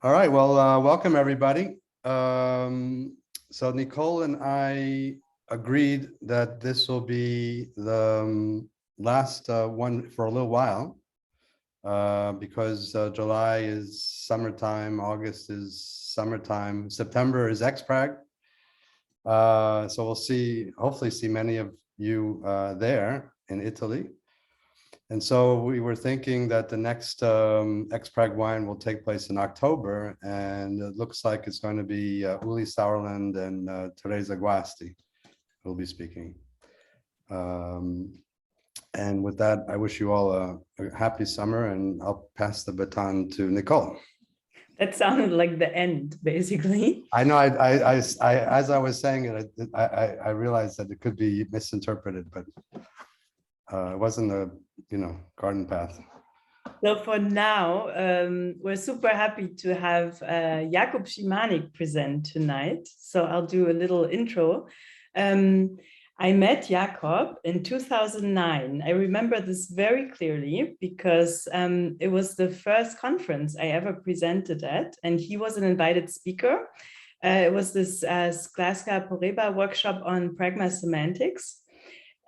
All right, well, welcome everybody. So Nicole and I agreed that this will be the last one for a little while because July is summertime, August is summertime, September is XPrag. So we'll hopefully see many of you there in Italy. And so we were thinking that the next XPrag wine will take place in October, and it looks like it's going to be Uli Sauerland and Teresa Guasti who will be speaking. And with that, I wish you all a happy summer, and I'll pass the baton to Nicole. That sounded like the end, basically. I know. As I was saying it, I realized that it could be misinterpreted, but it wasn't a garden path. So for now, we're super happy to have Jakub Szymanik present tonight. So I'll do a little intro. I met Jakub in 2009. I remember this very clearly because it was the first conference I ever presented at, and he was an invited speaker. It was this Glaska Poreba workshop on semantics.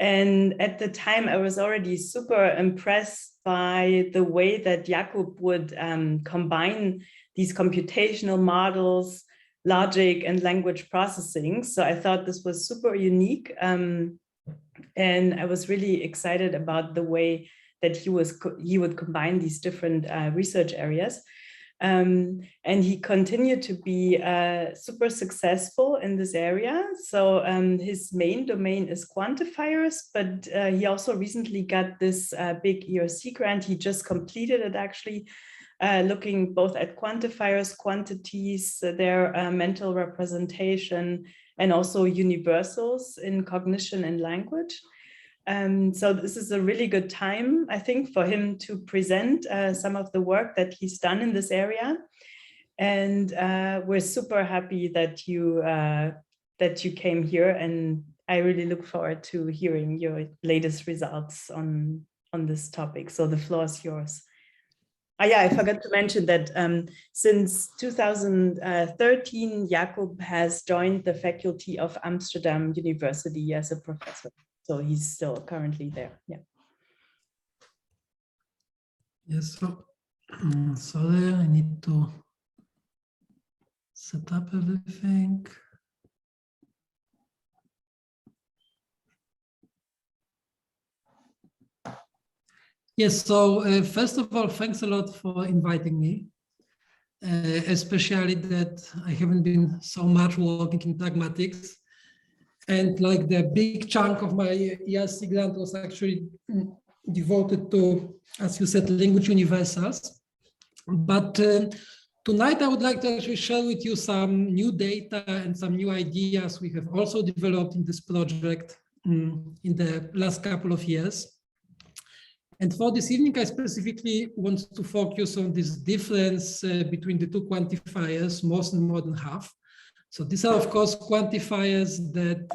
And at the time, I was already super impressed by the way that Jakub would combine these computational models, logic, and language processing. So I thought this was super unique. And I was really excited about the way that he would combine these different research areas. And he continued to be super successful in this area. So his main domain is quantifiers, but he also recently got this big ERC grant. He just completed it actually, looking both at quantifiers, quantities, their mental representation, and also universals in cognition and language. So this is a really good time, I think, for him to present some of the work that he's done in this area. And we're super happy that you came here, and I really look forward to hearing your latest results on this topic. So the floor is yours. Yeah, I forgot to mention that since 2013, Jakub has joined the faculty of Amsterdam University as a professor. So he's still currently there. Yeah. Yes. So sorry, I need to set up everything. Yes. So first of all, thanks a lot for inviting me. Especially that I haven't been so much working in pragmatics. And like the big chunk of my ERC grant was actually devoted to, as you said, language universals. But tonight I would like to actually share with you some new data and some new ideas we have also developed in this project in the last couple of years. And for this evening, I specifically want to focus on this difference between the two quantifiers, most and more than half. So these are, of course, quantifiers that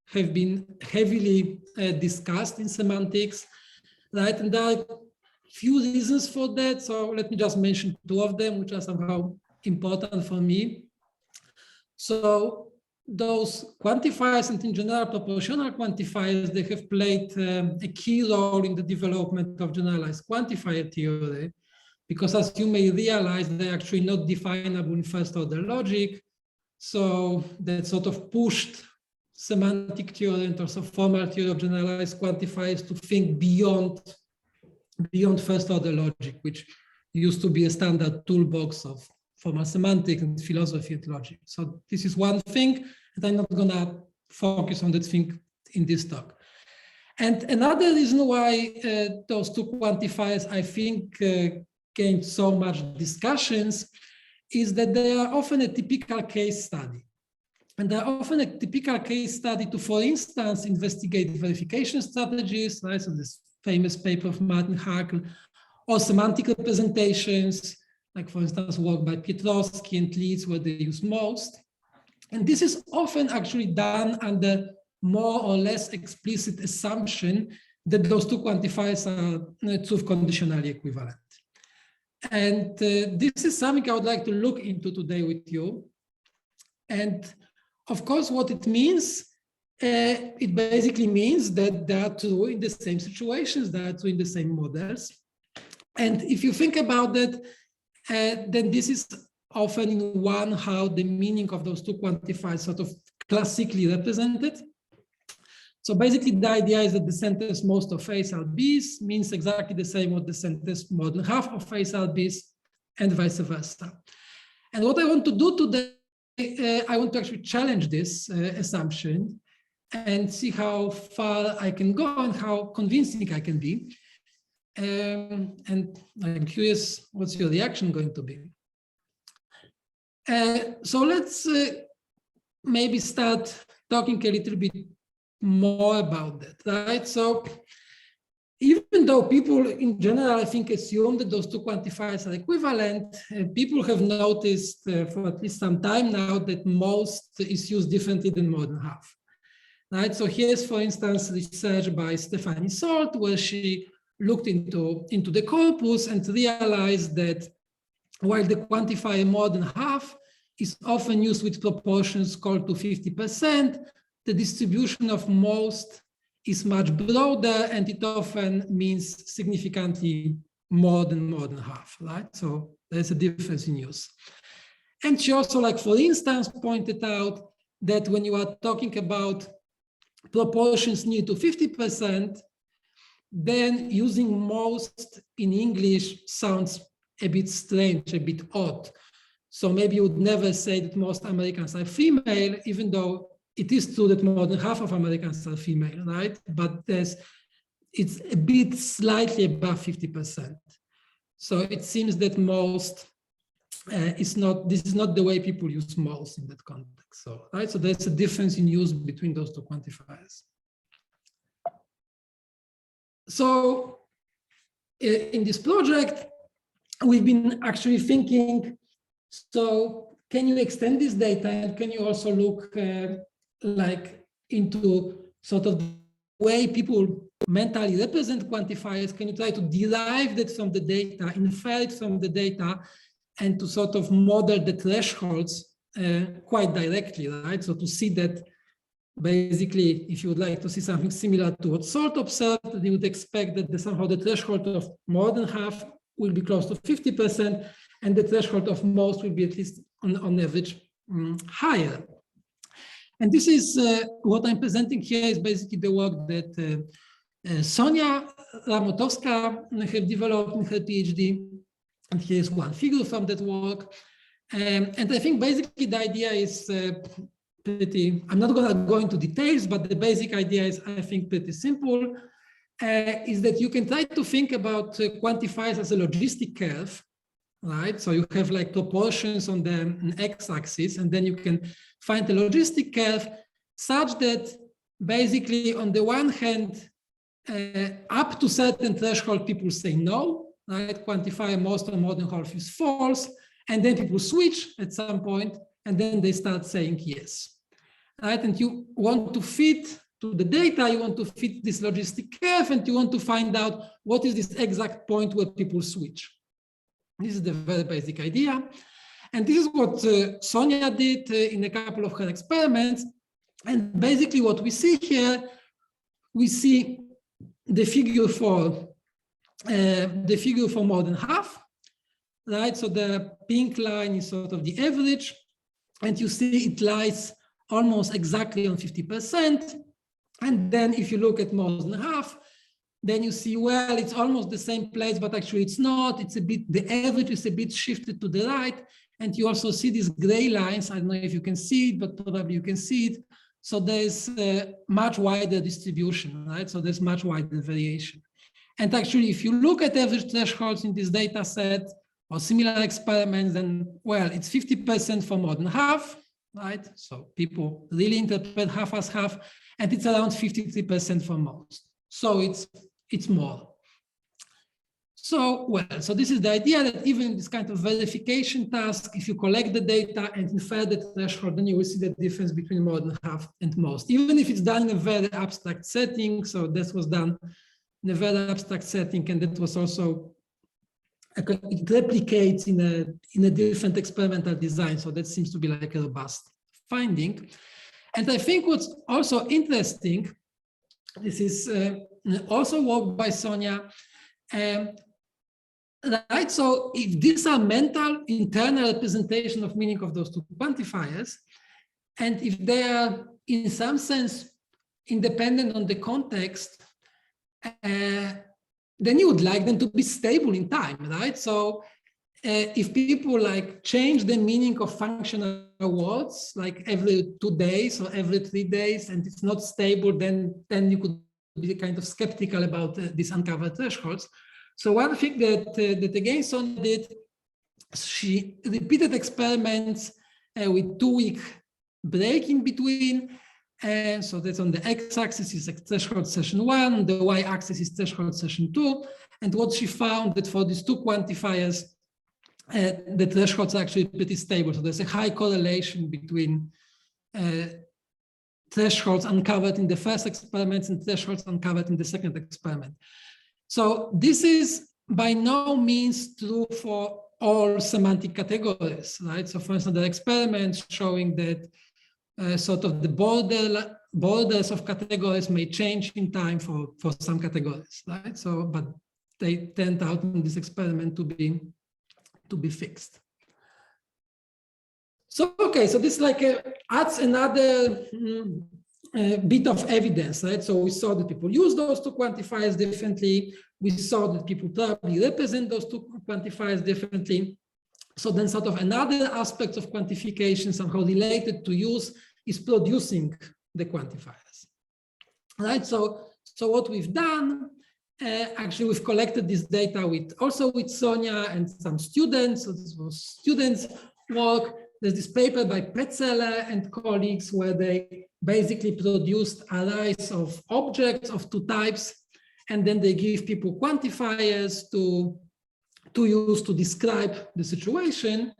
have been heavily discussed in semantics, right? And there are a few reasons for that. So let me just mention two of them, which are somehow important for me. So those quantifiers, and in general proportional quantifiers, they have played a key role in the development of generalized quantifier theory, because as you may realize, they're actually not definable in first order logic. So that sort of pushed semantic theory and also formal theory of generalized quantifiers to think beyond first order logic, which used to be a standard toolbox of formal semantics and philosophy and logic. So this is one thing, and I'm not gonna focus on that thing in this talk. And another reason why those two quantifiers, I think, gained so much discussions is that they are often a typical case study. And they're often a typical case study to, for instance, investigate verification strategies, right? So this famous paper of Martin Hakel, or semantic representations, like for instance, work by Pietrowski and Leeds, where they use most. And this is often actually done under more or less explicit assumption that those two quantifiers are truth conditionally equivalent. And this is something I would like to look into today with you. And of course, what it means, it basically means that they are true in the same situations, they are true in the same models. And if you think about that, then this is often in one how the meaning of those two quantifiers sort of classically represented. So basically the idea is that the sentence most of A's are B's means exactly the same what the sentence more than half of A's are B's and vice versa. And what I want to do today, I want to actually challenge this assumption and see how far I can go and how convincing I can be. And I'm curious, what's your reaction going to be? So let's maybe start talking a little bit more about that, right? So even though people in general, I think, assume that those two quantifiers are equivalent, people have noticed for at least some time now that most is used differently than more than half, right? So here's, for instance, research by Stephanie Salt, where she looked into the corpus and realized that while the quantifier more than half is often used with proportions called to 50%, the distribution of most is much broader and it often means significantly more than half, right? So there's a difference in use. And she also, like, for instance, pointed out that when you are talking about proportions near to 50%, then using most in English sounds a bit strange, a bit odd. So maybe you would never say that most Americans are female, even though it is true that more than half of Americans are female, right? But it's a bit slightly above 50%. So it seems that most this is not the way people use most in that context. So, right? So there's a difference in use between those two quantifiers. So in this project, we've been actually thinking, so can you extend this data and can you also look like into sort of the way people mentally represent quantifiers? Can you try to derive that from the data, infer it from the data, and to sort of model the thresholds quite directly, right? So to see that basically, if you would like to see something similar to what Salt observed, you would expect that somehow the threshold of more than half will be close to 50%, and the threshold of most will be at least on average higher. And this is what I'm presenting here is basically the work that Sonia Ramotowska have developed in her PhD. And here's one figure from that work. And I think basically the idea is pretty, I'm not going to go into details, but the basic idea is, I think, pretty simple, is that you can try to think about quantifiers as a logistic curve, right? So you have like proportions on the x-axis, and then you can find a logistic curve such that basically on the one hand, up to certain threshold, people say no, right? Quantifier most or more than half is false. And then people switch at some point, and then they start saying yes, right? And you want to fit to the data, you want to fit this logistic curve, and you want to find out what is this exact point where people switch. This is the very basic idea. And this is what Sonia did in a couple of her experiments. And basically what we see here, we see the figure for more than half, right? So the pink line is sort of the average, and you see it lies almost exactly on 50%. And then if you look at more than half, then you see, well, it's almost the same place, but actually it's not. It's a bit, the average is a bit shifted to the right. And you also see these gray lines. I don't know if you can see it, but probably you can see it. So there's a much wider distribution, right? So there's much wider variation. And actually, if you look at average thresholds in this data set or similar experiments, then, well, it's 50% for more than half, right? So people really interpret half as half, and it's around 53% for most. So it's more. So, well, so this is the idea that even in this kind of verification task, if you collect the data and infer the threshold, then you will see the difference between more than half and most, even if it's done in a very abstract setting. So this was done in a very abstract setting, and that was also it replicates in a different experimental design. So that seems to be like a robust finding. And I think what's also interesting, this is also work by Sonia, right? So if these are mental internal representation of meaning of those two quantifiers, and if they are in some sense independent on the context, then you would like them to be stable in time, right? So if people like change the meaning of functional words like every 2 days or every 3 days, and it's not stable, then you could be kind of skeptical about these uncovered thresholds. So one thing that again Sonia did, she repeated experiments with 2-week break in between. And so that's on the x-axis is threshold session 1, the y-axis is threshold session 2. And what she found that for these two quantifiers, the thresholds are actually pretty stable. So there's a high correlation between thresholds uncovered in the first experiment and thresholds uncovered in the second experiment. So this is by no means true for all semantic categories, right? So for instance, there are experiments showing that sort of the borders of categories may change in time for some categories, right? So, but they turned out in this experiment to be fixed. So, okay, so this like adds another bit of evidence, right? So we saw that people use those two quantifiers differently. We saw that people probably represent those two quantifiers differently. So then sort of another aspect of quantification somehow related to use is producing the quantifiers, right? So what we've done, actually we've collected this data also with Sonia and some students. So this was students' work. There's this paper by Petzeler and colleagues where they basically produced arrays of objects of 2 types, and then they give people quantifiers to use to describe the situation.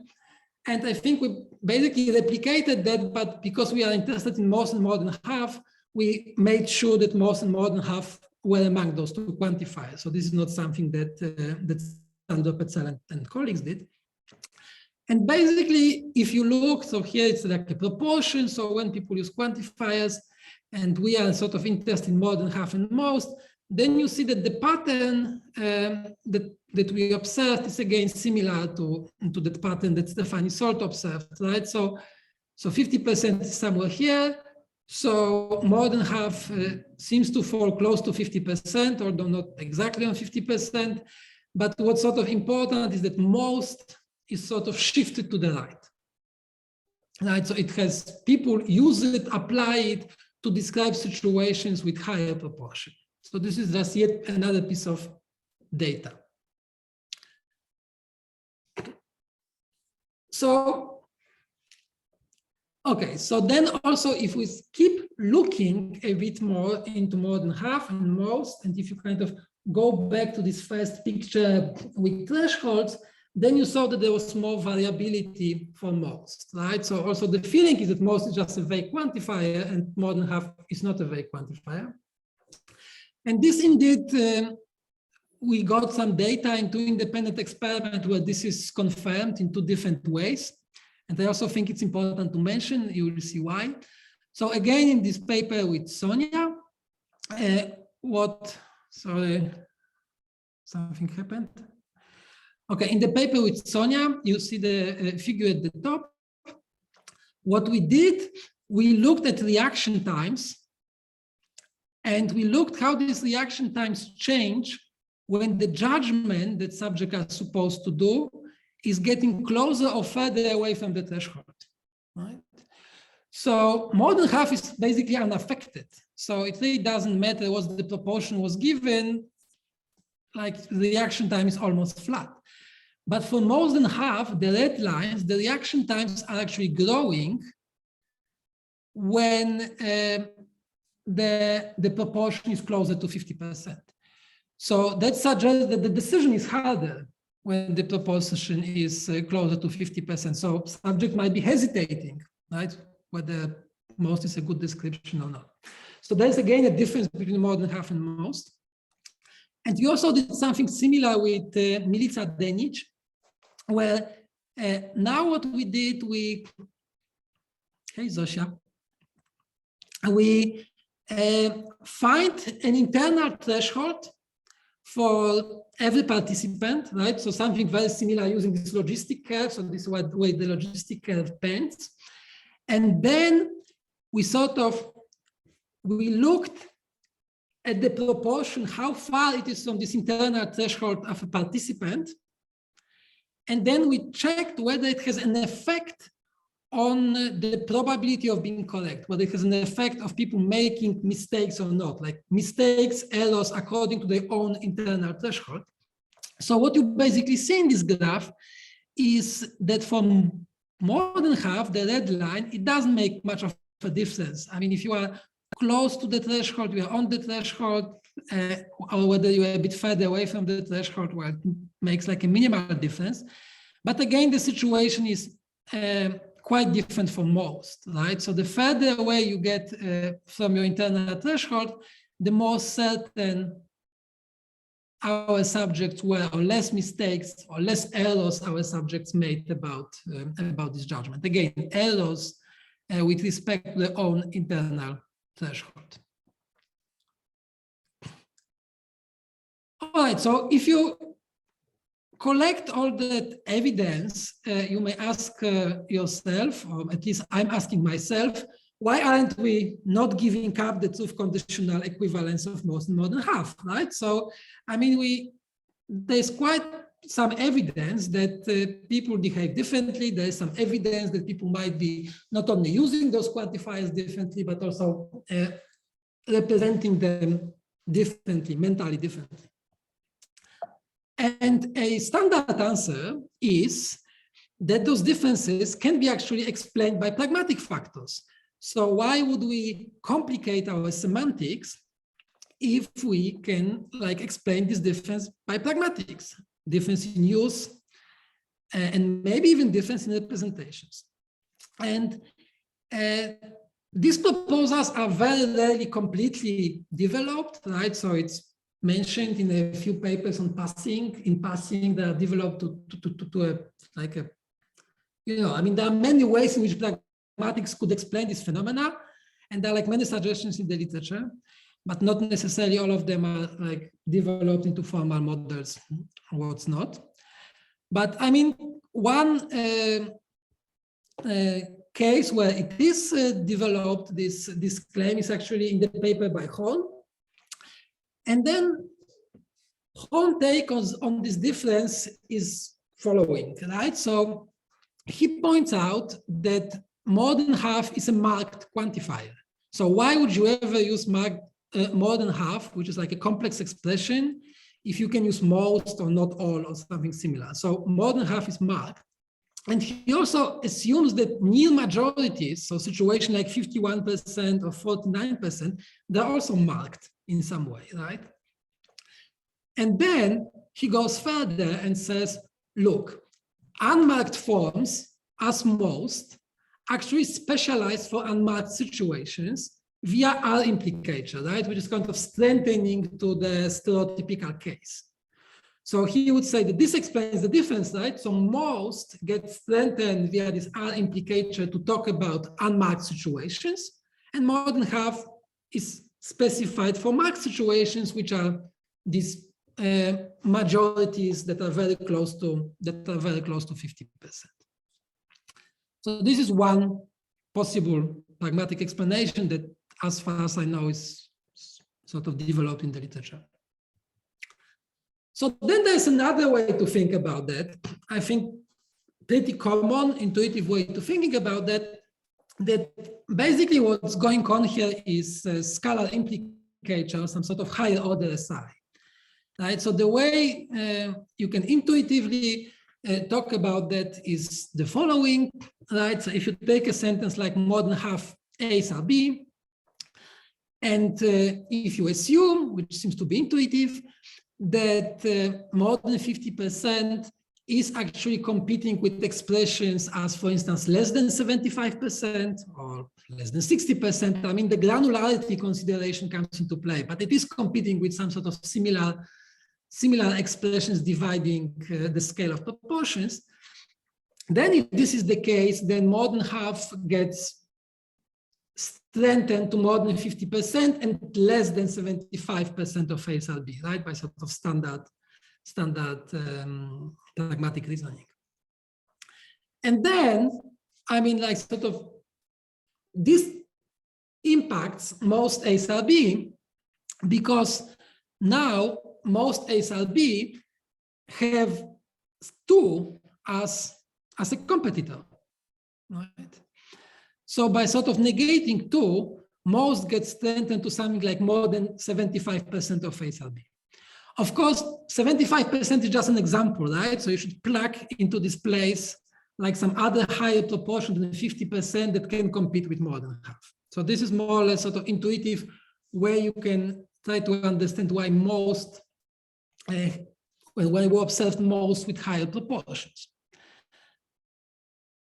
And I think we basically replicated that, but because we are interested in most and more than half, we made sure that most and more than half were among those two quantifiers. So this is not something that Sandro Petzeler and colleagues did. And basically, if you look, so here it's like a proportion. So when people use quantifiers, and we are sort of interested in more than half and most, then you see that the pattern that we observed is again similar to the pattern that Stefanie Solt observed, right? So 50% is somewhere here. So more than half seems to fall close to 50%, although not exactly on 50%. But what's sort of important is that most is sort of shifted to the right. Right, so it has people use it, apply it to describe situations with higher proportion. So this is just yet another piece of data. So, okay, so then also if we keep looking a bit more into more than half and most, and if you kind of go back to this first picture with thresholds, then you saw that there was more variability for most, right? So also the feeling is that most is just a vague quantifier and more than half is not a vague quantifier. And this indeed, we got some data in 2 independent experiments where this is confirmed in 2 different ways. And I also think it's important to mention, you will see why. So again, in this paper with Sonia, sorry, something happened. Okay, in the paper with Sonia, you see the figure at the top. What we did, we looked at reaction times, and we looked how these reaction times change when the judgment that subjects are supposed to do is getting closer or further away from the threshold, right? So more than half is basically unaffected. So it really doesn't matter what the proportion was given, like the reaction time is almost flat. But for more than half, the red lines, the reaction times are actually growing when the proportion is closer to 50%. So that suggests that the decision is harder when the proportion is closer to 50%. So subject might be hesitating, right? Whether most is a good description or not. So there's again a difference between more than half and most. And we also did something similar with Milica Denic, where now what we did, hey Zosia, we find an internal threshold for every participant, right? So something very similar using this logistic curve. So this is what way the logistic curve bends. And then we looked at the proportion, how far it is from this internal threshold of a participant. And then we checked whether it has an effect on the probability of being correct, whether it has an effect of people making mistakes or not, like mistakes, errors according to their own internal threshold. So what you basically see in this graph is that for more than half, the red line, it doesn't make much of a difference. I mean, if you are close to the threshold, you are on the threshold, or whether you are a bit further away from the threshold, well, it makes like a minimal difference. But again, the situation is quite different for most, right? So the further away you get from your internal threshold, the more certain our subjects were, or less mistakes or less errors our subjects made about this judgment. Again, errors with respect to their own internal threshold. All right, so if you collect all that evidence, you may ask yourself, or at least I'm asking myself, why aren't we not giving up the truth conditional equivalence of most and more than half, right? So, I mean, there's quite some evidence that people behave differently. There's some evidence that people might be not only using those quantifiers differently, but also representing them differently, mentally differently. And a standard answer is that those differences can be actually explained by pragmatic factors. So why would we complicate our semantics if we can explain this difference by pragmatics, difference in use, and maybe even difference in representations? And these proposals are very rarely completely developed, right? So it's mentioned in a few papers on passing. In passing, they are developed I mean, there are many ways in which pragmatics could explain this phenomena, and there are many suggestions in the literature, but not necessarily all of them are developed into formal models, or what's not. But I mean, one case where it is developed, this claim is actually in the paper by Horn. And then Horn's take on this difference is following, right? So he points out that more than half is a marked quantifier. So why would you ever use more than half, which is like a complex expression, if you can use most or not all or something similar? So more than half is marked. And he also assumes that near majorities, so situation like 51% or 49%, they're also marked in some way, right? And then he goes further and says, look, unmarked forms, as most, actually specialize for unmarked situations via R implicator, right? Which is kind of strengthening to the stereotypical case. So he would say that this explains the difference, right? So most get strengthened via this R implicator to talk about unmarked situations, and more than half is specified for marked situations, which are these majorities that are very close to 50%. So this is one possible pragmatic explanation that, as far as I know, is sort of developed in the literature. So then there's another way to think about that. I think pretty common, intuitive way to thinking about that, that basically what's going on here is a scalar implicator, some sort of higher order SI, right? So the way you can intuitively talk about that is the following, right? So if you take a sentence like more than half A's are B, and if you assume, which seems to be intuitive, that more than 50% is actually competing with expressions as, for instance, less than 75% or less than 60%. I mean, the granularity consideration comes into play, but it is competing with some sort of similar similar expressions dividing the scale of proportions, then if this is the case, then more than half gets strengthened to more than 50% and less than 75% of ASLB, right? By sort of standard pragmatic reasoning. And then, I mean, like sort of this impacts most ASLB because now most ASLB have 2 as a competitor, right? So by sort of negating 2, most get strengthened to something like more than 75% of ASLB. Of course, 75% is just an example, right? So you should plug into this place like some other higher proportion than 50% that can compete with more than half. So this is more or less sort of intuitive where you can try to understand why most, when we observed most with higher proportions.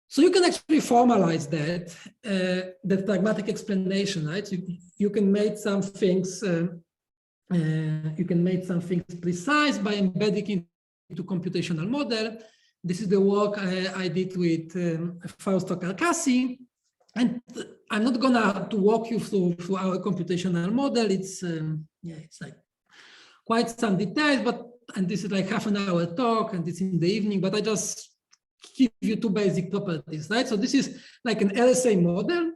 So you can actually formalize that pragmatic explanation, right? So you can make some things precise by embedding into computational model. This is the work I did with Fausto Carcassi, and I'm not gonna to walk you through our computational model. It's it's like quite some details, and this is like half an hour talk, and it's in the evening. But I just give you 2 basic properties, right? So this is like an LSA model,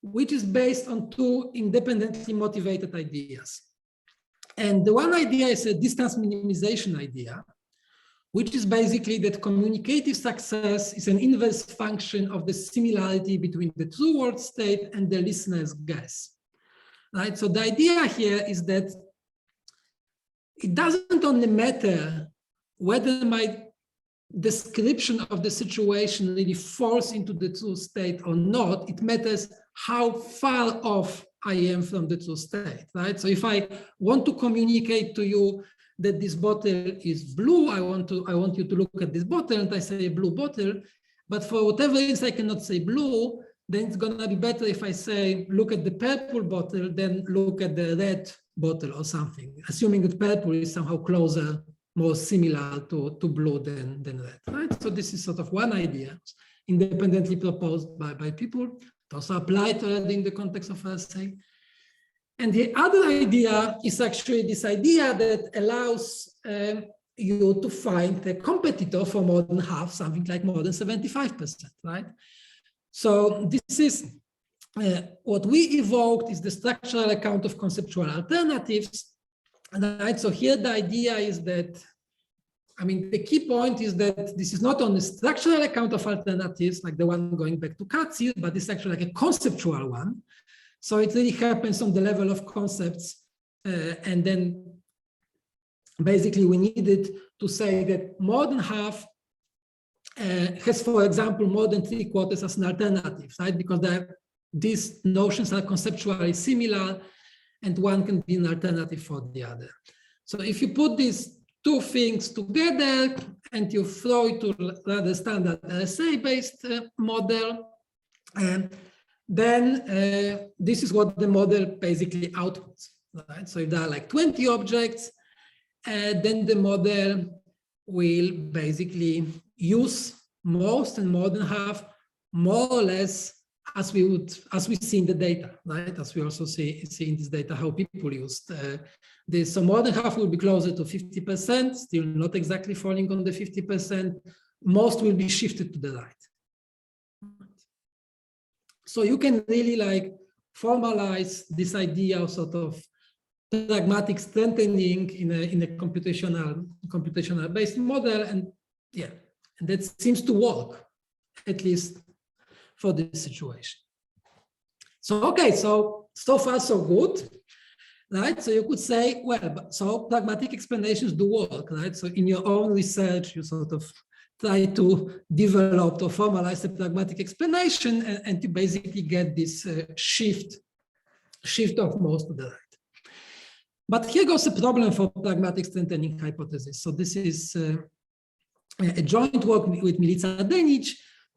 which is based on 2 independently motivated ideas. And the one idea is a distance minimization idea, which is basically that communicative success is an inverse function of the similarity between the true world state and the listener's guess, right? So the idea here is that it doesn't only matter whether my description of the situation really falls into the true state or not. It matters how far off I am from the true state, right? So if I want to communicate to you that this bottle is blue, I want you to look at this bottle, and I say blue bottle, but for whatever reason I cannot say blue, then it's gonna be better if I say look at the purple bottle, then look at the red bottle or something, assuming that purple is somehow closer, more similar to blue than red, right? So this is sort of one idea, independently proposed by people. It also applied already in the context of LSA. And the other idea is actually this idea that allows you to find a competitor for more than half, something like more than 75%, right? So this is what we evoked is the structural account of conceptual alternatives. Right, so here the idea is that, I mean, the key point is that this is not only a structural account of alternatives, like the one going back to Katzi, but it's actually like a conceptual one. So it really happens on the level of concepts. And then basically we needed to say that more than half has, for example, more than 3/4 as an alternative, right? Because these notions are conceptually similar, and one can be an alternative for the other. So if you put these 2 things together and you throw it to rather standard LSA-based model, then this is what the model basically outputs, right? So if there are like 20 objects, then the model will basically use most and more than half, more or less as we see in the data, right? As we also see in this data how people used this. So more than half will be closer to 50%, still not exactly falling on the 50%. Most will be shifted to the right. So you can really like formalize this idea of sort of pragmatic strengthening in a computational based model, and yeah, and that seems to work, at least for this situation. So okay, so far so good, right? So you could say, well, so pragmatic explanations do work, right? So in your own research, you sort of try to develop or formalize a pragmatic explanation, and you basically get this shift of most to the right. But here goes a problem for pragmatic strengthening hypothesis. So this is a joint work with Milica Denic,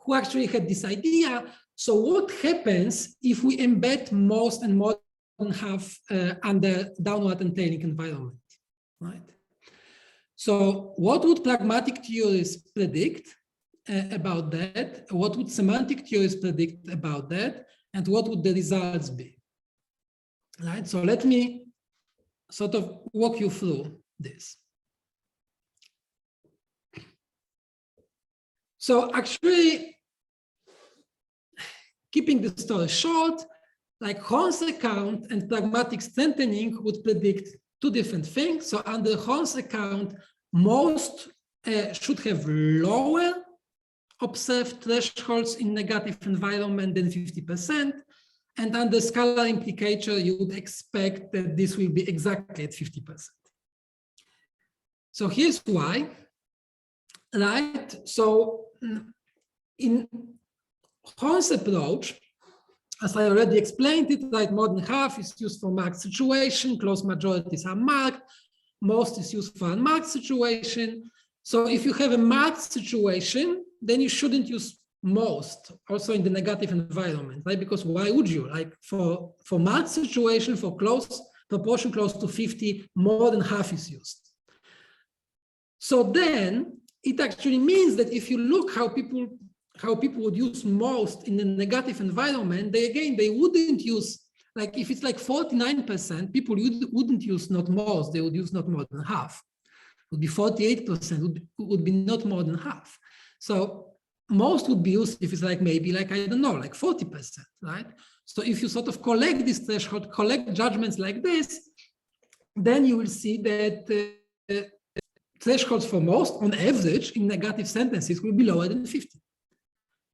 who actually had this idea. So what happens if we embed most and more than half under downward entailing environment, right? So what would pragmatic theories predict about that? What would semantic theories predict about that? And what would the results be? Right, so let me sort of walk you through this. So actually, keeping the story short, like Horn's account and pragmatic strengthening would predict two different things. So under Horn's account, most should have lower observed thresholds in negative environment than 50%. And under scalar implicator, you would expect that this will be exactly at 50%. So here's why, right? So in Horn's approach, as I already explained it, right, more than half is used for marked situation, close majorities are marked, most is used for unmarked situation. So if you have a marked situation, then you shouldn't use most also in the negative environment, right? Because why would you? Like for marked situation, for close proportion close to 50, more than half is used. So then it actually means that if you look how people would use most in a negative environment, they wouldn't use, like if it's like 49%, people wouldn't use not most, they would use not more than half. It would be 48%, would be not more than half. So most would be used if it's like maybe like, I don't know, like 40%, right? So if you sort of collect this threshold, collect judgments like this, then you will see that thresholds for most on average in negative sentences will be lower than 50.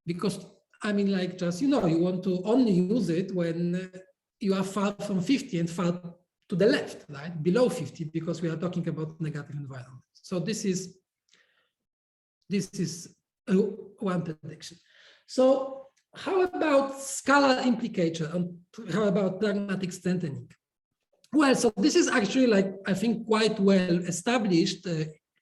Because I mean, like just, you know, you want to only use it when you are far from 50 and far to the left, right? Below 50, because we are talking about negative environment. So this is one prediction. So how about scalar implicator and how about pragmatic strengthening? Well, so this is actually like, I think quite well established.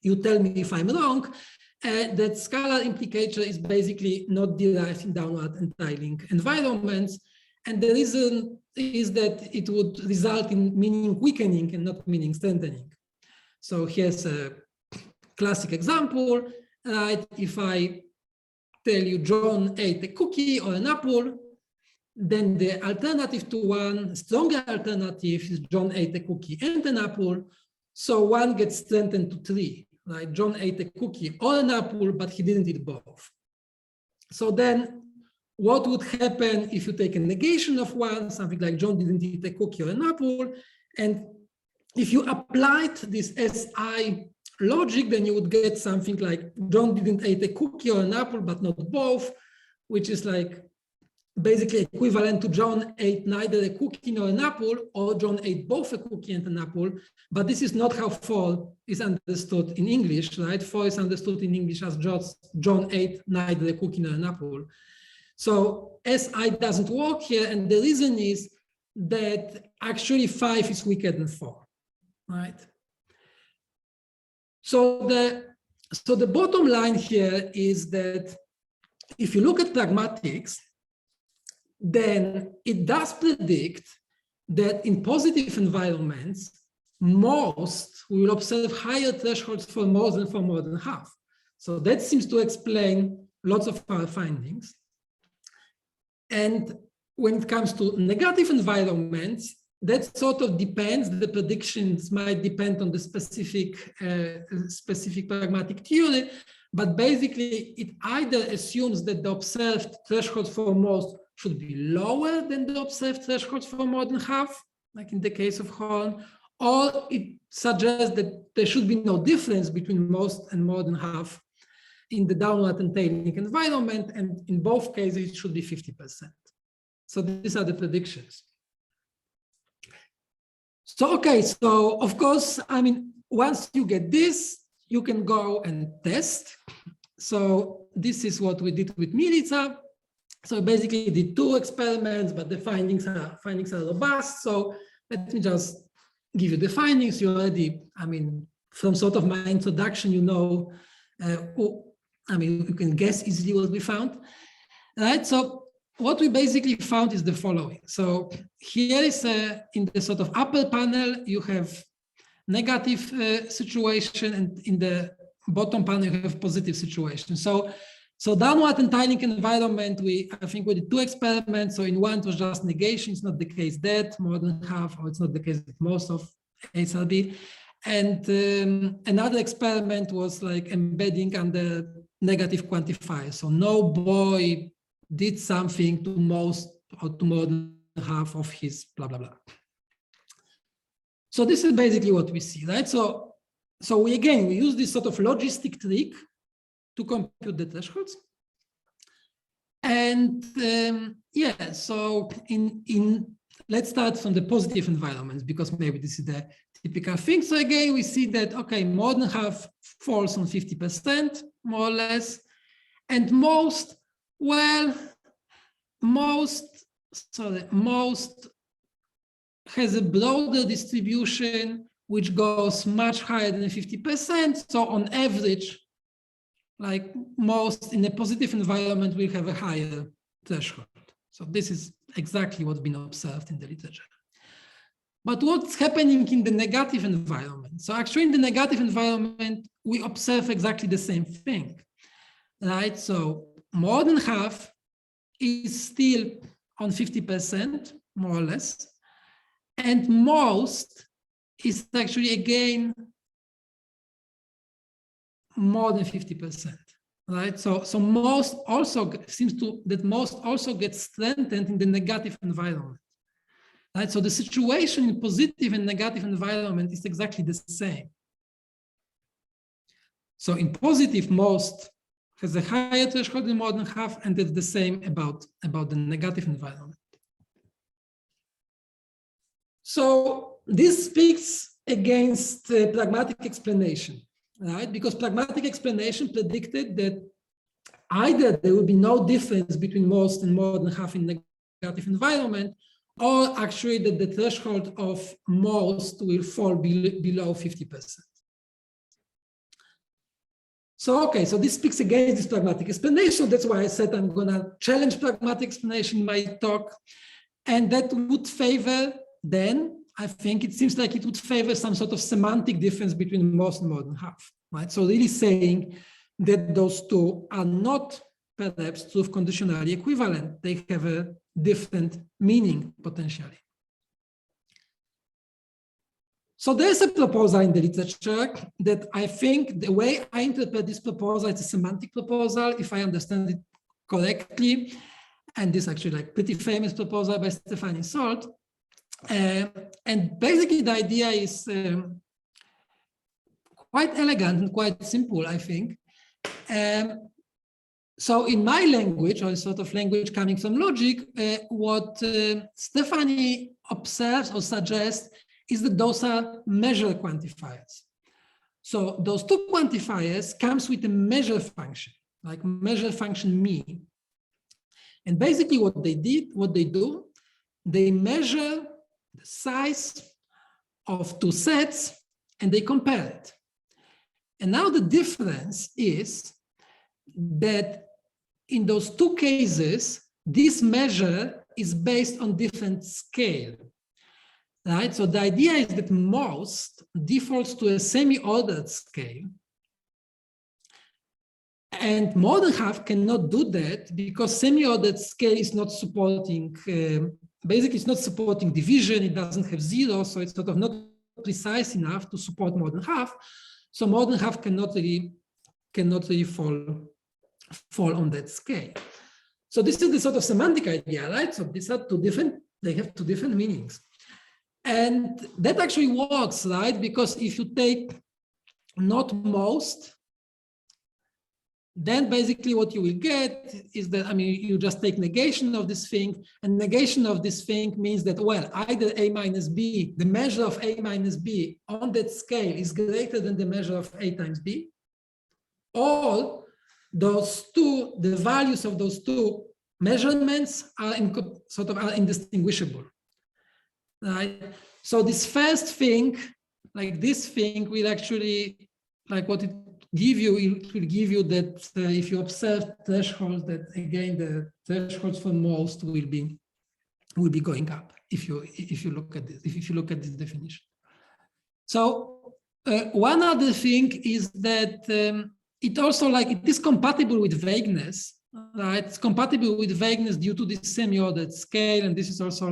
You tell me if I'm wrong, that scalar implicator is basically not derived in downward entitling environments. And the reason is that it would result in meaning weakening and not meaning strengthening. So here's a classic example, right? If I tell you John ate a cookie or an apple, then the alternative to one, stronger alternative is John ate a cookie and an apple. So one gets strengthened to 3, right? John ate a cookie or an apple, but he didn't eat both. So then what would happen if you take a negation of one, something like John didn't eat a cookie or an apple, and if you applied this SI logic, then you would get something like John didn't eat a cookie or an apple, but not both, which is like basically equivalent to John ate neither a cookie nor an apple, or John ate both a cookie and an apple. But this is not how for is understood in English, right? For is understood in English as John ate neither a cookie nor an apple. So SI doesn't work here, and the reason is that actually 5 is weaker than 4, right? So the bottom line here is that if you look at pragmatics, then it does predict that in positive environments, most we will observe higher thresholds for most than for more than half. So that seems to explain lots of our findings. And when it comes to negative environments, that sort of depends. The predictions might depend on the specific pragmatic theory, but basically it either assumes that the observed thresholds for most should be lower than the observed thresholds for more than half, like in the case of Horn, or it suggests that there should be no difference between most and more than half in the downward entailing environment, and in both cases it should be 50%. So these are the predictions. So, okay, so of course, I mean, once you get this, you can go and test. So this is what we did with Milica. So basically did 2 experiments, but the findings are robust. So let me just give you the findings. You already, I mean, from sort of my introduction, you know, I mean, you can guess easily what we found, right? So what we basically found is the following. So here is in the sort of upper panel, you have negative situation, and in the bottom panel you have positive situation. So downward entitling environment, I think we did 2 experiments. So in one it was just negation. It's not the case that more than half, or it's not the case that most of ASRB. And another experiment was like embedding under negative quantifiers. So no boy did something to most or to more than half of his blah, blah, blah. So this is basically what we see, right? So we use this sort of logistic trick to compute the thresholds. And yeah, so let's start from the positive environments, because maybe this is the typical thing. So again, we see that, okay, more than half falls on 50%, more or less. And most has a broader distribution, which goes much higher than 50%. So on average, like most in a positive environment, we have a higher threshold. So this is exactly what's been observed in the literature. But what's happening in the negative environment? So actually in the negative environment, we observe exactly the same thing, right? So more than half is still on 50%, more or less. And most is actually again more than 50%, right? So most also seems to that most also gets strengthened in the negative environment, right? So the situation in positive and negative environment is exactly the same. So in positive, most has a higher threshold than more than half, and it's the same about the negative environment. So this speaks against pragmatic explanation, right? Because pragmatic explanation predicted that either there will be no difference between most and more than half in negative environment, or actually that the threshold of most will fall below 50%. So, okay, so this speaks against this pragmatic explanation. That's why I said I'm gonna challenge pragmatic explanation in my talk. And that would favor, then, I think it seems like it would favor some sort of semantic difference between most and more than half, right? So really saying that those two are not perhaps truth conditionally equivalent. They have a different meaning potentially. So there's a proposal in the literature that I think the way I interpret this proposal, it's a semantic proposal, if I understand it correctly. And this is actually like pretty famous proposal by Stephanie Salt. And basically the idea is quite elegant and quite simple, I think. So in my language, or sort of language coming from logic, what Stephanie observes or suggests is that those are measure quantifiers. So those two quantifiers comes with a measure function, like measure function me. And basically what they do, they measure the size of two sets and they compare it. And now the difference is that in those two cases, this measure is based on different scale, right? So the idea is that most defaults to a semi-ordered scale, and more than half cannot do that because semi-ordered scale is not supporting, basically it's not supporting division, it doesn't have zero, so it's sort of not precise enough to support more than half. So more than half cannot really fall on that scale. So this is the sort of semantic idea, right? So these are they have two different meanings. And that actually works, right? Because if you take not most, then basically what you will get is that, I mean, you just take negation of this thing, and negation of this thing means that, well, either A minus B, the measure of A minus B on that scale is greater than the measure of A times B, or those two, the values of those two measurements are indistinguishable, right? So this first thing, like this thing, will actually, like what it give you, it will give you that if you observe thresholds, that again the thresholds for most will be going up if you look at this, if you look at this definition. So one other thing is that it also it is compatible with vagueness, right? It's compatible with vagueness due to this semi-ordered scale. And this is also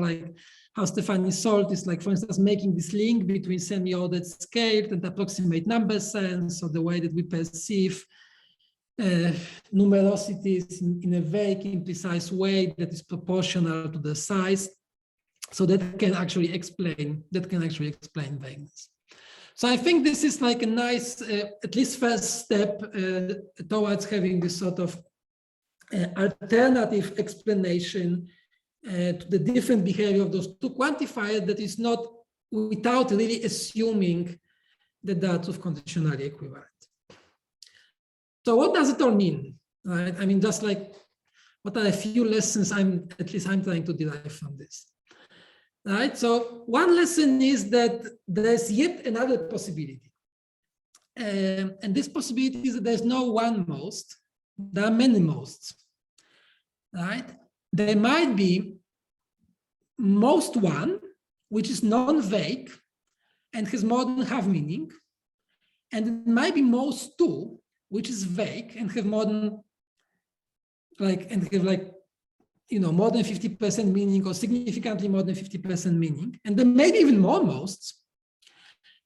how Stefanie Solt is for instance, making this link between semi-ordered scale and approximate number sense, so the way that we perceive numerosities in a vague, imprecise way that is proportional to the size. So that can actually explain vagueness. So I think this is a nice, at least first step towards having this sort of alternative explanation to the different behavior of those two quantifiers that is not without really assuming that they are truth conditionally equivalent. So what does it all mean? Right? I mean, just what are a few lessons I'm trying to derive from this? Right. So one lesson is that there's yet another possibility. And this possibility is that there's no one most, there are many mosts. Right? There might be most one, which is non-vague and has more than half meaning. And it might be most two, which is vague and have more than more than 50% meaning or significantly more than 50% meaning, and then maybe even more mosts.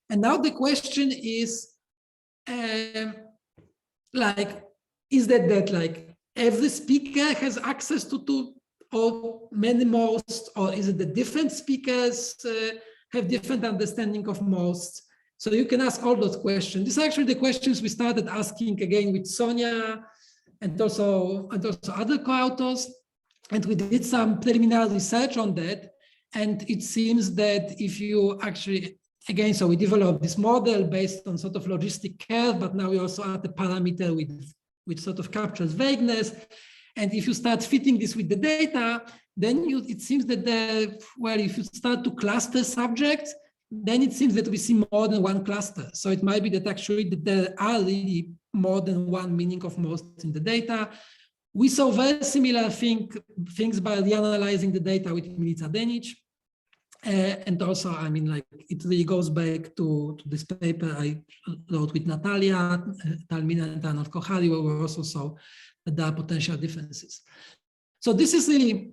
And now the question is, is that every speaker has access to two or many mosts, or is it that different speakers have different understanding of mosts? So you can ask all those questions. These are actually the questions we started asking again with Sonia and also other co-authors. And we did some preliminary research on that. And it seems that if you actually, again, so we developed this model based on sort of logistic curve, but now we also add a parameter which sort of captures vagueness. And if you start fitting this with the data, then it seems that if you start to cluster subjects, then it seems that we see more than one cluster. So it might be that actually there are really more than one meaning of most in the data. We saw very similar things by reanalyzing the data with Milica Denic. And also, I mean, it really goes back to this paper I wrote with Natalia, Talmina, and Arnold Kohari, where we also saw that there are potential differences. So this is really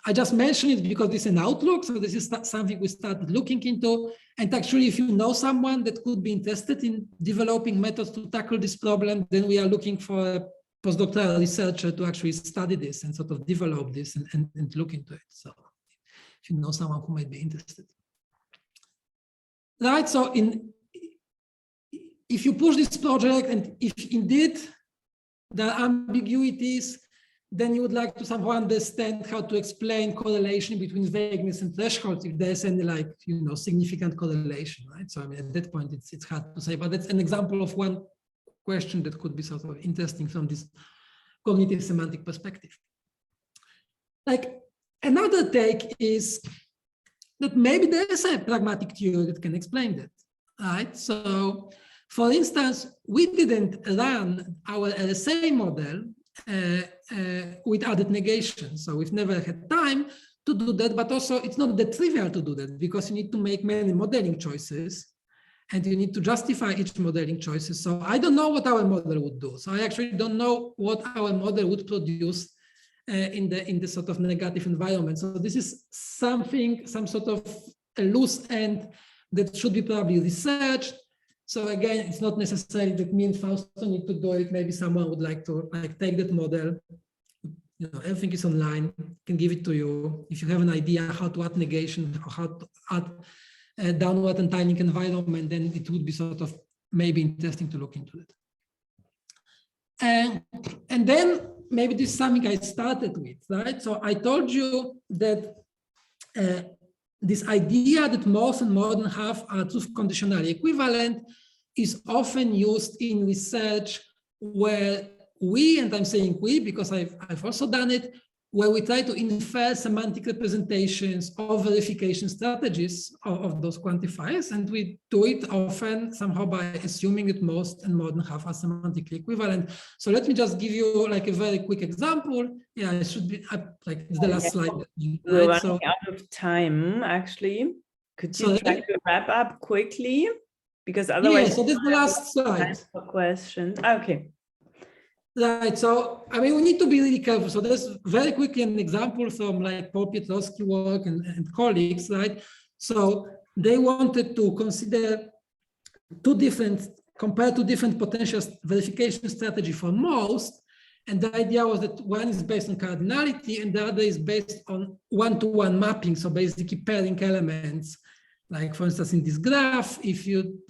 I just mentioned it because it's an outlook. So this is something we started looking into. And actually, if you know someone that could be interested in developing methods to tackle this problem, then we are looking for a postdoctoral researcher to actually study this and sort of develop this and look into it. So if you know someone who might be interested. Right, so if you push this project and if indeed there are ambiguities, then you would like to somehow understand how to explain correlation between vagueness and thresholds, if there's any significant correlation, right? So I mean, at that point, it's hard to say, but that's an example of one question that could be sort of interesting from this cognitive semantic perspective. Another take is that maybe there is a pragmatic theory that can explain that, right? So for instance, we didn't run our RSA model with added negation. So we've never had time to do that, but also it's not that trivial to do that because you need to make many modeling choices and you need to justify each modeling choices. So I don't know what our model would do. So I actually don't know what our model would produce in the sort of negative environment. So this is some sort of a loose end that should be probably researched. So again, it's not necessarily that me and Fausto need to do it. Maybe someone would like to take that model. Everything is online, can give it to you. If you have an idea how to add negation or how to add a downward and tiling environment, then it would be sort of maybe interesting to look into it. And then maybe this is something I started with, right? So I told you that this idea that most and more than half are truth conditionally equivalent is often used in research where we, and I'm saying we because I've also done it, where we try to infer semantic representations or verification strategies of those quantifiers. And we do it often somehow by assuming that most and more than half are semantically equivalent. So let me just give you a very quick example. Yeah, it should be it's the last slide. We're running out of time, actually. Could you try to wrap up quickly? because otherwise. Yeah, so this is the last slide. For questions. Okay. Right. So, I mean, we need to be really careful. So there's very quickly an example from like Paul Pietrowski's work and colleagues, right? So they wanted to consider compare two different potential verification strategy for most. And the idea was that one is based on cardinality and the other is based on one-to-one mapping. So basically pairing elements. Like for instance, in this graph, if you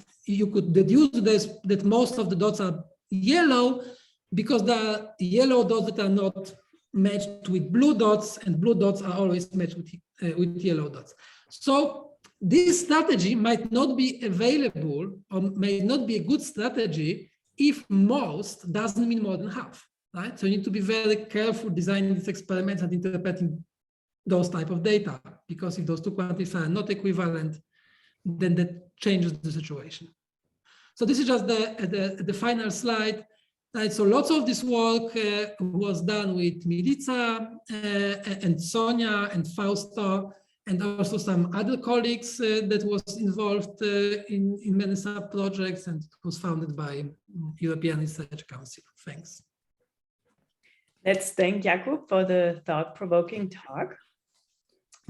could deduce this, that most of the dots are yellow, because there are yellow dots that are not matched with blue dots, and blue dots are always matched with yellow dots. So this strategy might not be available or may not be a good strategy if most doesn't mean more than half, right? So you need to be very careful designing these experiments and interpreting those type of data, because if those two quantifiers are not equivalent, then that changes the situation. So this is just the final slide. Right, so lots of this work was done with Milica and Sonia and Fausto, and also some other colleagues that was involved in many sub-projects, and it was founded by European Research Council. Thanks. Let's thank Jakub for the thought-provoking talk.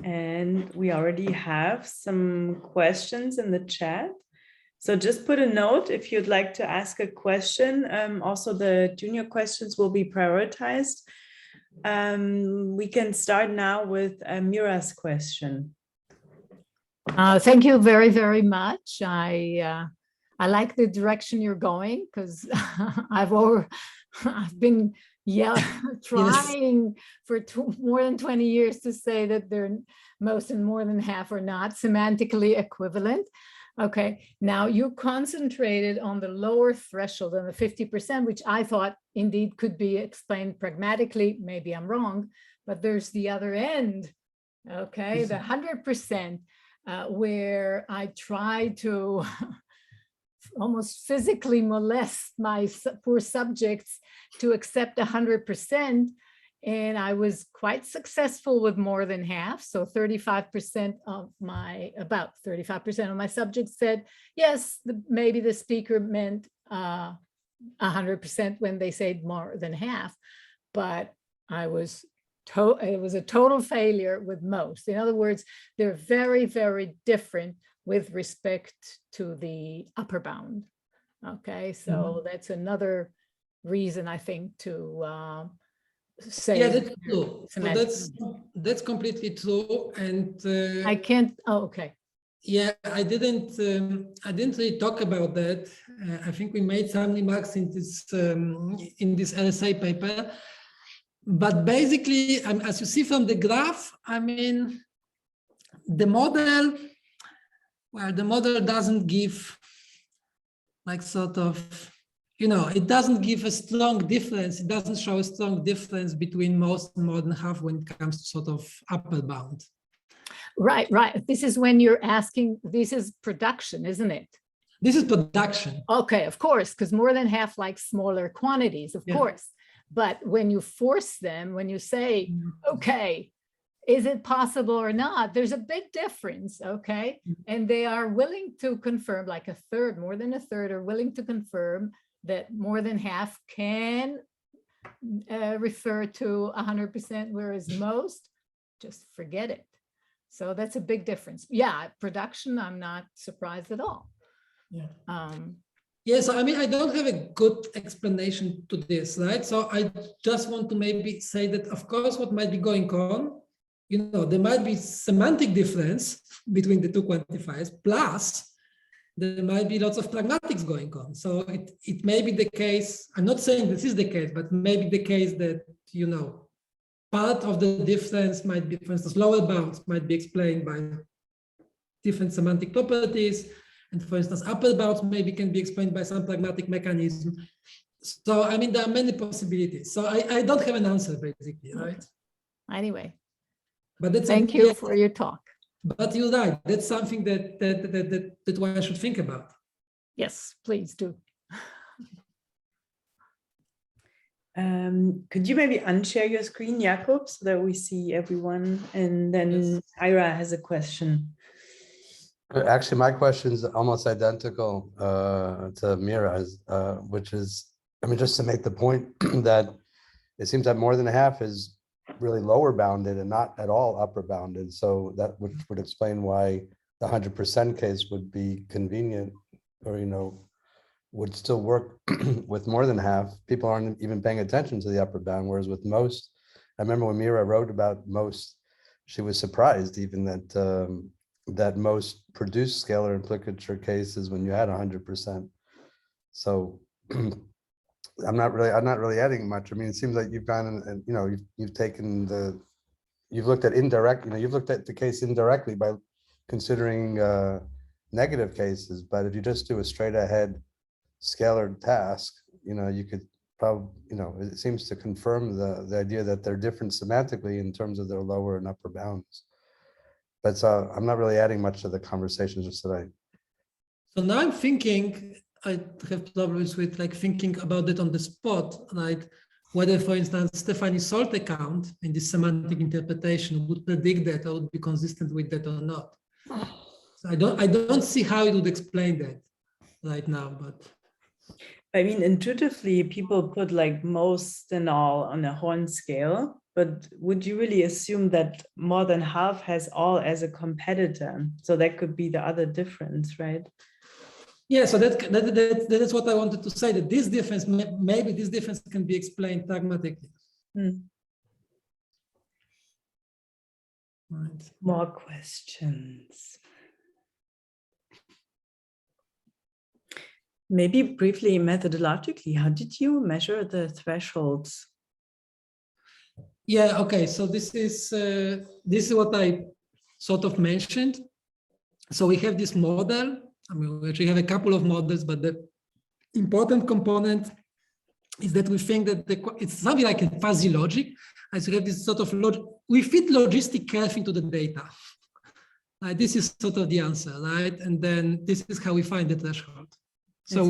And we already have some questions in the chat. So just put a note if you'd like to ask a question. Also, the junior questions will be prioritized. We can start now with Mira's question. Thank you very, very much. I like the direction you're going, because I've been trying for more than 20 years to say that they're most and more than half are not semantically equivalent. Okay, now you concentrated on the lower threshold, on the 50%, which I thought indeed could be explained pragmatically. Maybe I'm wrong, but there's the other end, okay, the 100%, where I try to almost physically molest my poor subjects to accept 100%. And I was quite successful with more than half. So 35% of about 35% of my subjects said, yes, maybe the speaker meant 100% when they said more than half. But it was a total failure with most. In other words, they're very, very different with respect to the upper bound. Okay, so that's another reason, I think, to say. Yeah, that's true. So that's completely true. And I can't. Oh, okay. Yeah, I didn't really talk about that. I think we made some remarks in this LSA paper, but basically, as you see from the graph, I mean, the model doesn't give like sort of, it doesn't give a strong difference. It doesn't show a strong difference between most and more than half when it comes to sort of upper bound. Right. This is when you're asking, this is production, isn't it? This is production. Okay, of course, because more than half like smaller quantities, of course. But when you force them, when you say, okay, is it possible or not? There's a big difference, okay? And they are willing to confirm, like a third, more than a third are willing to confirm that more than half can refer to 100%, whereas most just forget it. So that's a big difference. Yeah, production, I'm not surprised at all. Yeah. Yes, I mean, I don't have a good explanation to this, right? So I just want to maybe say that, of course, what might be going on, there might be semantic difference between the two quantifiers, plus there might be lots of pragmatics going on. So it may be the case, I'm not saying this is the case, but maybe the case that, part of the difference might be, for instance, lower bounds might be explained by different semantic properties. And for instance, upper bounds maybe can be explained by some pragmatic mechanism. So, I mean, there are many possibilities. So I don't have an answer, basically, right? Anyway, but that's thank you for your talk. But you're right. That's something that one should think about. Yes, please do. Could you maybe unshare your screen, Jakub, so that we see everyone? And then Ira has a question. Actually, my question is almost identical to Mira's, which is, I mean, just to make the point that it seems that more than half is really lower bounded and not at all upper bounded. So that would explain why the 100% case would be convenient, or, you know, would still work with more than half. People aren't even paying attention to the upper bound, whereas with most, I remember when Mira wrote about most, she was surprised even that that most produced scalar implicature cases when you had 100%. So I'm not really adding much. I mean, it seems like you've gone and you know, you've taken you've looked at indirect, you know, you've looked at the case indirectly by considering negative cases. But if you just do a straight ahead scalar task, you know, you could probably, you know, it seems to confirm the idea that they're different semantically in terms of their lower and upper bounds. But so I'm not really adding much to the conversation just today. So now I'm thinking, I have problems with like thinking about it on the spot, like whether, for instance, Stefani's salt account in this semantic interpretation would predict that or would be consistent with that or not. So I don't see how it would explain that right now, but. I mean, intuitively, people put like most and all on a Horn scale, but would you really assume that more than half has all as a competitor? So that could be the other difference, right? Yeah, so that's what I wanted to say, that this difference, maybe this difference can be explained pragmatically. Hmm. Right. More questions. Maybe briefly methodologically, how did you measure the thresholds? Yeah, okay, so this is what I sort of mentioned. So we have this model. I mean, we actually have a couple of models, but the important component is that we think that it's something like a fuzzy logic. As we have this sort of we fit logistic curve into the data. This is sort of the answer, right? And then this is how we find the threshold. So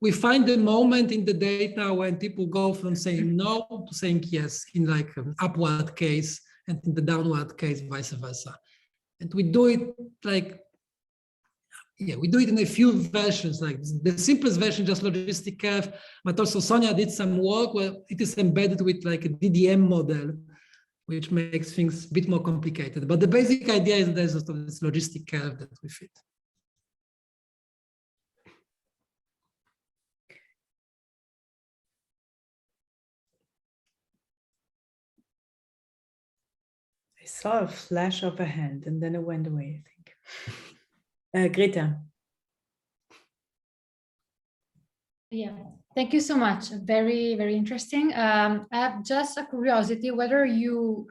we find the moment in the data when people go from saying no to saying yes in like an upward case, and in the downward case, vice versa. And we do it like, yeah, we do it in a few versions, like the simplest version, just logistic curve, but also Sonia did some work where it is embedded with like a DDM model, which makes things a bit more complicated. But the basic idea is there's sort of this logistic curve that we fit. I saw a flash of a hand and then it went away, I think. Greta. Yeah, thank you so much. Very, very interesting. I have just a curiosity whether you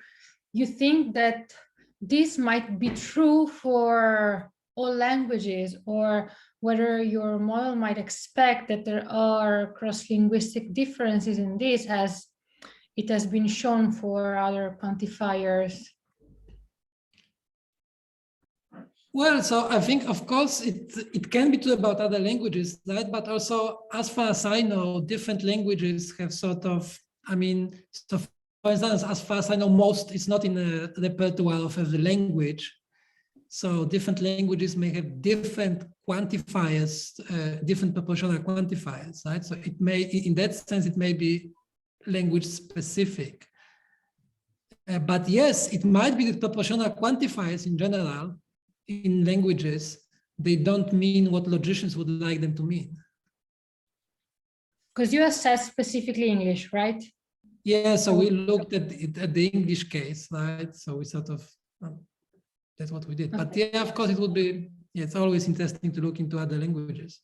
think that this might be true for all languages, or whether your model might expect that there are cross-linguistic differences in this, as it has been shown for other quantifiers. Well, so I think, of course, it can be true about other languages, right? But also, as far as I know, different languages have sort of, I mean, so for instance, as far as I know, most, it's not in the repertoire of every language. So different languages may have different quantifiers, different proportional quantifiers, right? So it may, in that sense, it may be language specific. But yes, it might be that proportional quantifiers in general, in languages, they don't mean what logicians would like them to mean. Because you assess specifically English, right? Yeah, so we looked at the English case, right? So we sort of, that's what we did. Okay. But yeah, of course, it would be, yeah, it's always interesting to look into other languages.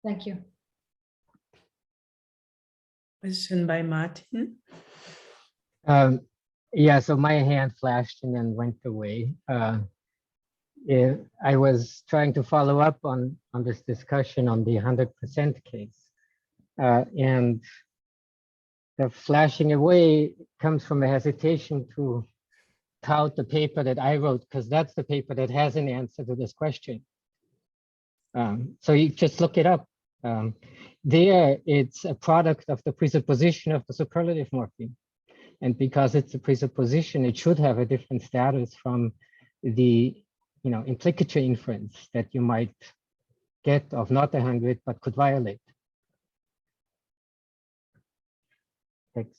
Thank you. Question by Martin. Yeah, so my hand flashed and then went away. I was trying to follow up on this discussion on the 100% case. And the flashing away comes from a hesitation to tout the paper that I wrote, because that's the paper that has an answer to this question. So you just look it up. There, it's a product of the presupposition of the superlative morpheme. And because it's a presupposition, it should have a different status from the implicature inference that you might get of not 100, but could violate. Thanks.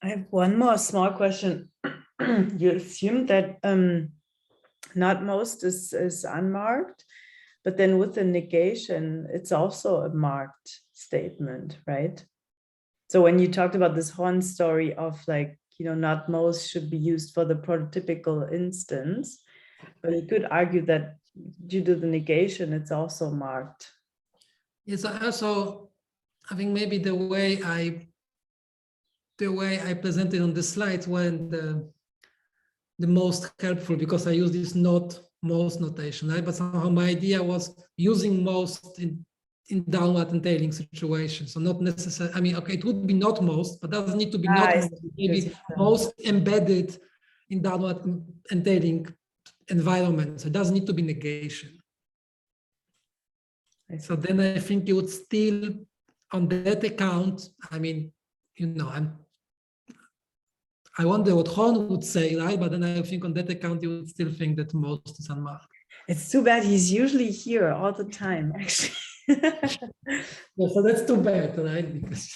I have one more small question. You assume that not most is unmarked, but then with the negation, it's also a marked statement, right? So when you talked about this Horn story of like, not most should be used for the prototypical instance, but you could argue that due to the negation, it's also marked. Yes, I think maybe the way I presented on the slides weren't the most helpful, because I use this not most notation, right? But somehow my idea was using most in downward entailing situations. So not necessarily, I mean, okay, it would be not most, but doesn't need to be not most, maybe most embedded in downward entailing environment. So it doesn't need to be negation. So then I think you would still, on that account, I mean, I wonder what Horn would say, right? But then I think on that account, you would still think that most is unmarked. It's too bad he's usually here all the time, actually. Yeah, so that's too bad, right? Because...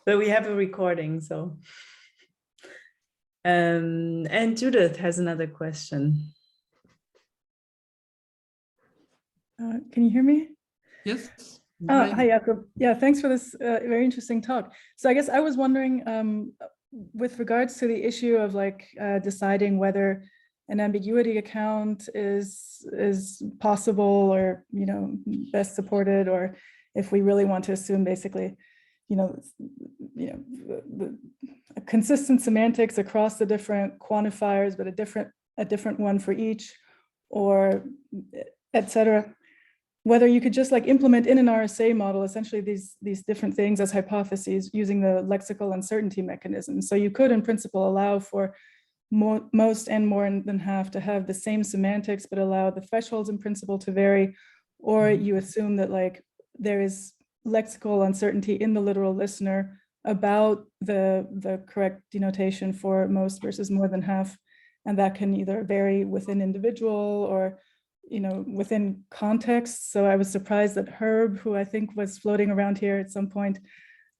But we have a recording, so. And Judith has another question. Can you hear me? Yes. Hi, Jakub. Yeah, thanks for this very interesting talk. So I guess I was wondering, with regards to the issue of like deciding whether an ambiguity account is possible or best supported, or if we really want to assume basically a consistent semantics across the different quantifiers, but a different one for each, or etc. Whether you could just like implement in an RSA model, essentially these different things as hypotheses using the lexical uncertainty mechanism. So you could in principle allow for most and more than half to have the same semantics, but allow the thresholds in principle to vary, or you assume that like there is lexical uncertainty in the literal listener about the correct denotation for most versus more than half. And that can either vary within individual or within context. So I was surprised that Herb, who I think was floating around here at some point,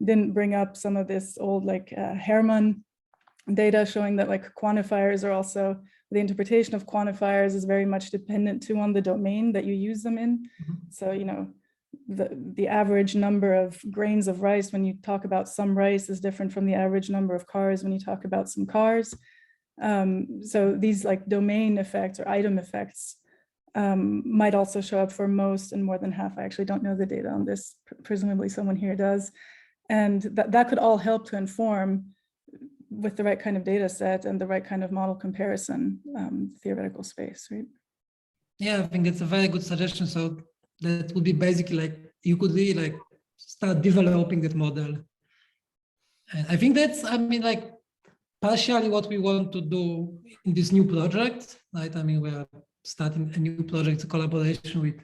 didn't bring up some of this old like Hermann data showing that like quantifiers are also, the interpretation of quantifiers is very much dependent too on the domain that you use them in. So, the average number of grains of rice when you talk about some rice is different from the average number of cars when you talk about some cars. So these like domain effects or item effects might also show up for most and more than half. I actually don't know the data on this. Presumably someone here does. And that could all help to inform, with the right kind of data set and the right kind of model comparison, theoretical space, right? Yeah, I think it's a very good suggestion. So that would be basically like, you could really like start developing that model. And I think that's, I mean, like partially what we want to do in this new project, right? I mean, we're starting a new project, a collaboration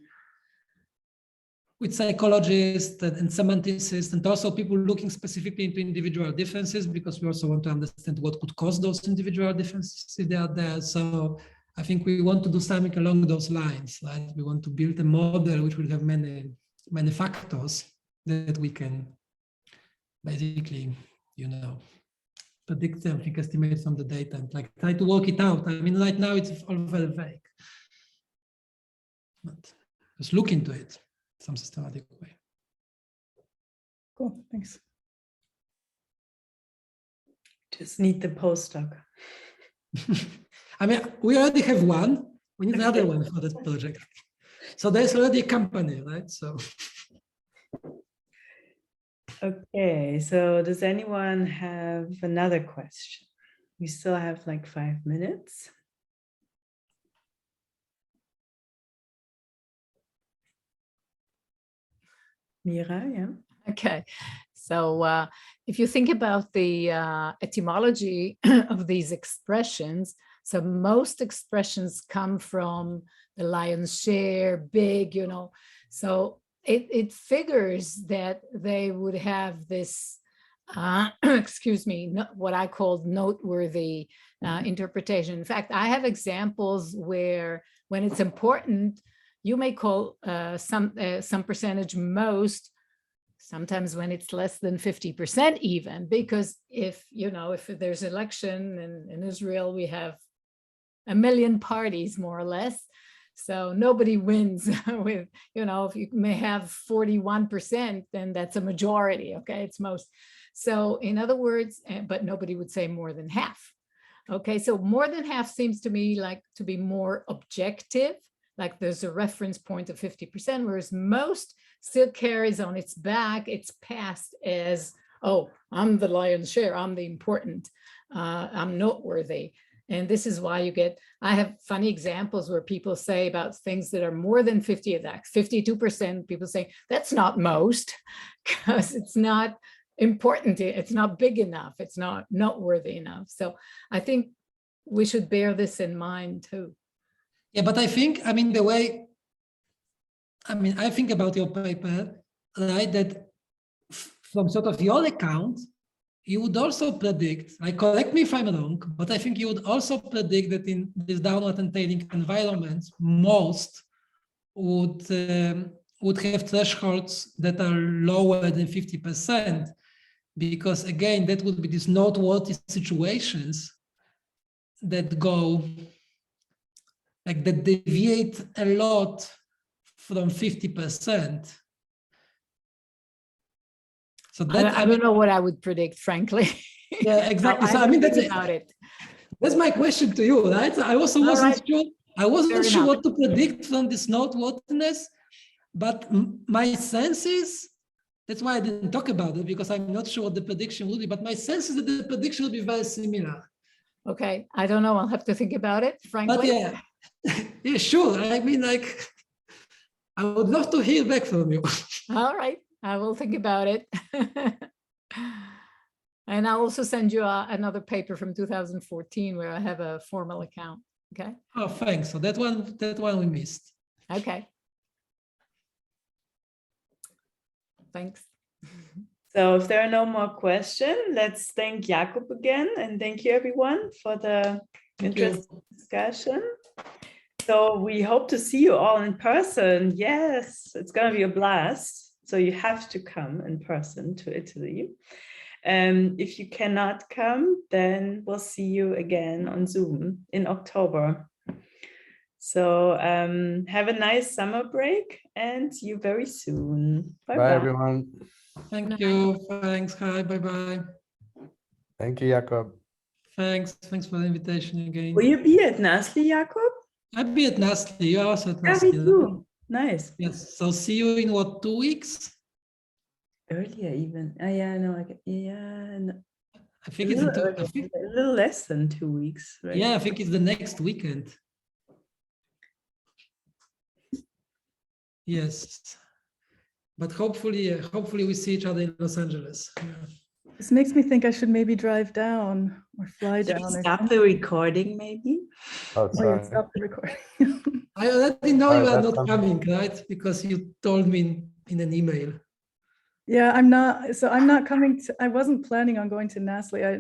with psychologists and semanticists, and also people looking specifically into individual differences, because we also want to understand what could cause those individual differences if they are there. So I think we want to do something along those lines, right? We want to build a model which will have many factors that we can basically, predict something, estimate from the data, and like try to work it out. I mean, right now it's all very vague, but just look into it some systematic way. Cool, thanks. Just need the postdoc. I mean, we already have one. We need another one for this project. So there's already a company, right? So. Okay, so does anyone have another question? We still have like 5 minutes. Mira, yeah. Okay, so if you think about the etymology of these expressions, so most expressions come from the lion's share, big, so it figures that they would have this, excuse me, what I called noteworthy interpretation. In fact, I have examples where when it's important, you may call some percentage most, sometimes when it's less than 50% even, because if there's election in Israel, we have 1 million parties more or less. So nobody wins with, if you may have 41%, then that's a majority, okay, it's most. So in other words, but nobody would say more than half. Okay, so more than half seems to me like to be more objective, like there's a reference point of 50%, whereas most still carries on its back its past as, oh, I'm the lion's share, I'm the important, I'm noteworthy. And this is why I have funny examples where people say about things that are more than 50 of that, 52%, people say, that's not most, because it's not important, it's not big enough, it's not noteworthy enough. So I think we should bear this in mind too. Yeah, but I think, I think about your paper, right, that from sort of your account, you would also predict, correct me if I'm wrong, but I think you would also predict that in this downward entailing environments, most would have thresholds that are lower than 50%, because again, that would be these noteworthy situations that go, that deviate a lot from 50%. So that, I don't know what I would predict, frankly. Yeah, exactly. So that's my question to you, right? I also wasn't sure. I wasn't sure what to predict from this noteworthiness, but my sense is, that's why I didn't talk about it, because I'm not sure what the prediction will be, but my sense is that the prediction will be very similar. Okay, I don't know. I'll have to think about it, frankly. But yeah, yeah, sure. I would love to hear back from you. All right, I will think about it. And I'll also send you another paper from 2014 where I have a formal account. Okay. Oh, thanks. So that one we missed. Okay. Thanks. So if there are no more questions, let's thank Jakub again, and thank you everyone for the interesting discussion. So we hope to see you all in person. Yes, it's going to be a blast. So you have to come in person to Italy. If you cannot come, then we'll see you again on Zoom in October. So have a nice summer break and see you very soon. Bye everyone. Thank you. Thanks. Hi. Bye-bye. Thank you, Jakub. Thanks for the invitation again. Will you be at NASLI, Jakub? I'll be at NASLI. You're also at Yeah, NASLI. me too. Nice. Yes. So see you in what, 2 weeks? Earlier even. Yeah, no, no. I think it's a little less than 2 weeks, right? Yeah, I think it's the next weekend. Yes. But hopefully we see each other in Los Angeles. Yeah. This makes me think I should maybe drive down or fly down. Stop the recording, maybe. Oh, sorry. Stop the recording. I already know you are not something. coming, right? Because you told me in an email. Yeah, I'm not. So I'm not coming. I wasn't planning on going to NASLI.